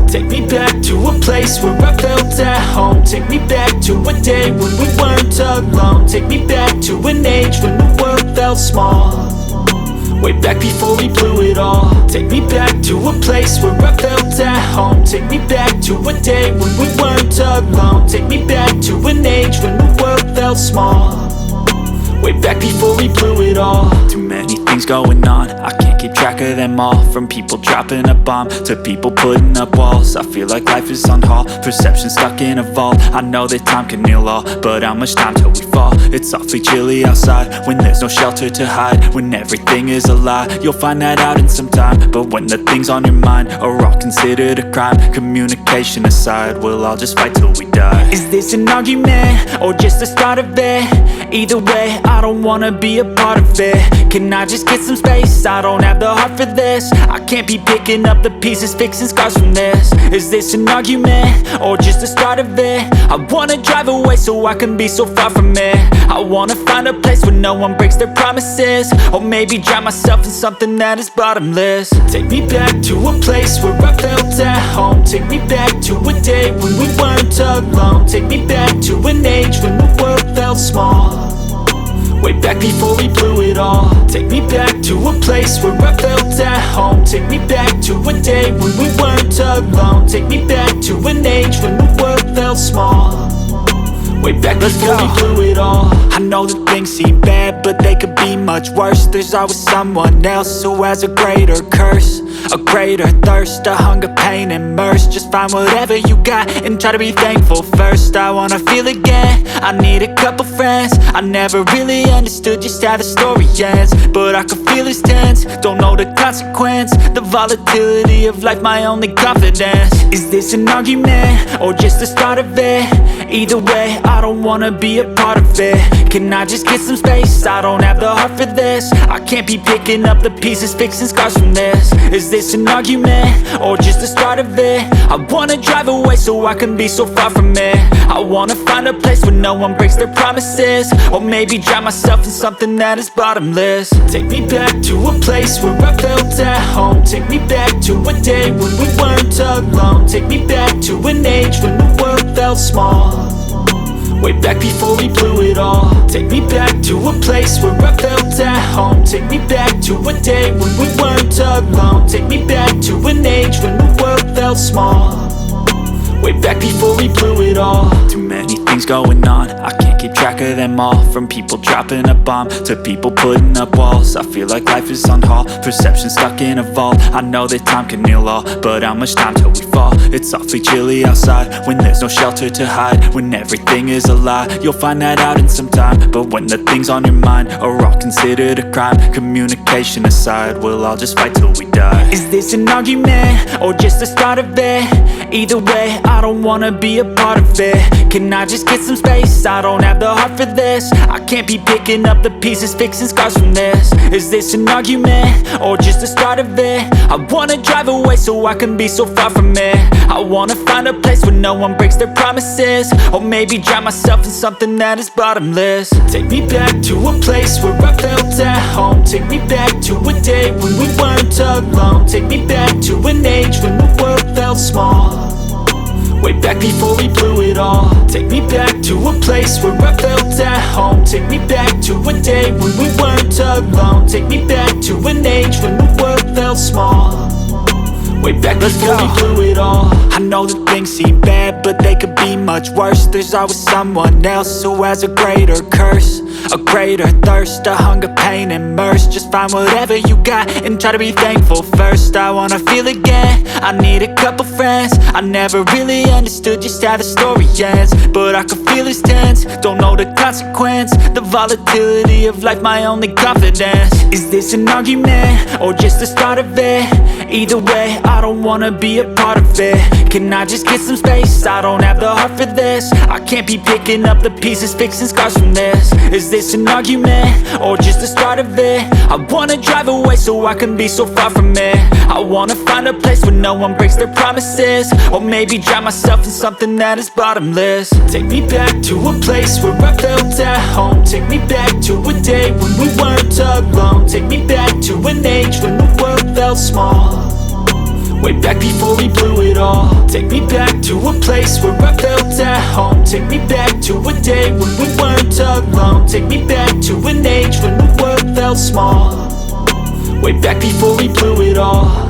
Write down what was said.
Take me back to a place where I felt at home. Take me back to a day when we weren't alone. Take me back to an age when the world felt small, way back before we blew it all. Take me back to a place where I felt at home. Take me back to a day when we weren't alone. Take me back to an age when the world felt small, way back before we blew it all. Too many things going on, I can't keep track of them all. From people dropping a bomb to people putting up walls. I feel like life is on hold, perception stuck in a vault. I know that time can heal all, but how much time till we fall? It's awfully chilly outside when there's no shelter to hide. When everything is a lie, you'll find that out in some time. But when the things on your mind are all considered a crime, communication aside, we'll all just fight till we die. Is this an argument or just the start of it? Either way, I don't wanna be a part of it. Can I just get some space? I don't have the heart for this. I can't be picking up the pieces, fixing scars from this. Is this an argument or just the start of it? I wanna drive away so I can be so far from it. I wanna find a place where no one breaks their promises, or maybe drown myself in something that is bottomless. Take me back to a place where I felt at home. Take me back to a day when we weren't alone. Take me back to an age when the world felt small, way back before we blew it all. Take me back to a place where I felt at home. Take me back to a day when we weren't alone. Take me back to an age when the world felt small, way back before we blew it all. I know that things seem bad, but they could be much worse. There's always someone else who has a greater curse, a greater thirst, a hunger, pain, and mercy. Just find whatever you got and try to be thankful first. I wanna feel again, I need a couple friends. I never really understood just how the story ends, but I can feel it's tense, don't know the consequence. The volatility of life, my only confidence. Is this an argument or just the start of it? Either way, I don't wanna be a part of it. Can I just get some space? I don't have the heart for this. I can't be picking up the pieces, fixing scars from this. Is this an argument or just the start of it? I wanna drive away so I can be so far from it. I wanna find a place where no one breaks their promises, or maybe drown myself in something that is bottomless. Take me back to a place where I felt at home. Take me back to a day when we weren't alone. Take me back to an age when the world felt small, way back before we blew it all. Take me back to a place where I felt at home. Take me back to a day when we weren't alone. Take me back to an age when the world felt small, way back before we blew it all. Too many things going on, I can't keep track of them all. From people dropping a bomb to people putting up walls. I feel like life is on hold, perception stuck in a vault. I know that time can heal all, but how much time till we fall? It's awfully chilly outside when there's no shelter to hide. When everything is a lie, you'll find that out in some time. But when the things on your mind are all considered a crime, communication aside, we'll all just fight till we die. Is this an argument or just the start of it? Either way, I don't wanna be a part of it. Can I just get some space? I don't have the heart for this. I can't be picking up the pieces, fixing scars from this. Is this an argument or just the start of it? I wanna drive away so I can be so far from it. I wanna find a place where no one breaks their promises, or maybe drown myself in something that is bottomless. Take me back to a place where I felt at home. Take me back to a day when we weren't alone. Take me back to an age when the world felt small, way back before we blew it all. Take me back to a place where I felt at home. Take me back to a day when we weren't alone. Take me back to an age when the world felt small, way back before we blew it all. I know that things seem bad, but they could be much worse. There's always someone else who has a greater curse, a greater thirst, a hunger, pain, and mercy. Just find whatever you got and try to be thankful first. I wanna feel again, I need a couple friends. I never really understood just how the story ends, but I can feel it's tense, don't know the consequence. The volatility of life, my only confidence. Is this an argument or just the start of it? Either way, I don't wanna be a part of it. Can I just get some space? I don't have the heart for this. I can't be picking up the pieces, fixing scars from this. Is this an argument or just the start of it? I wanna drive away so I can be so far from it. I wanna find a place where no one breaks their promises, or maybe drown myself in something that is bottomless. Take me back to a place where I felt at home. Take me back to a day when we weren't alone. Take me back to an age when the world felt small, way back before we blew it all. Take me back to a place where I felt at home. Take me back to a day when we weren't alone. Take me back to an age when the world felt small, way back before we blew it all.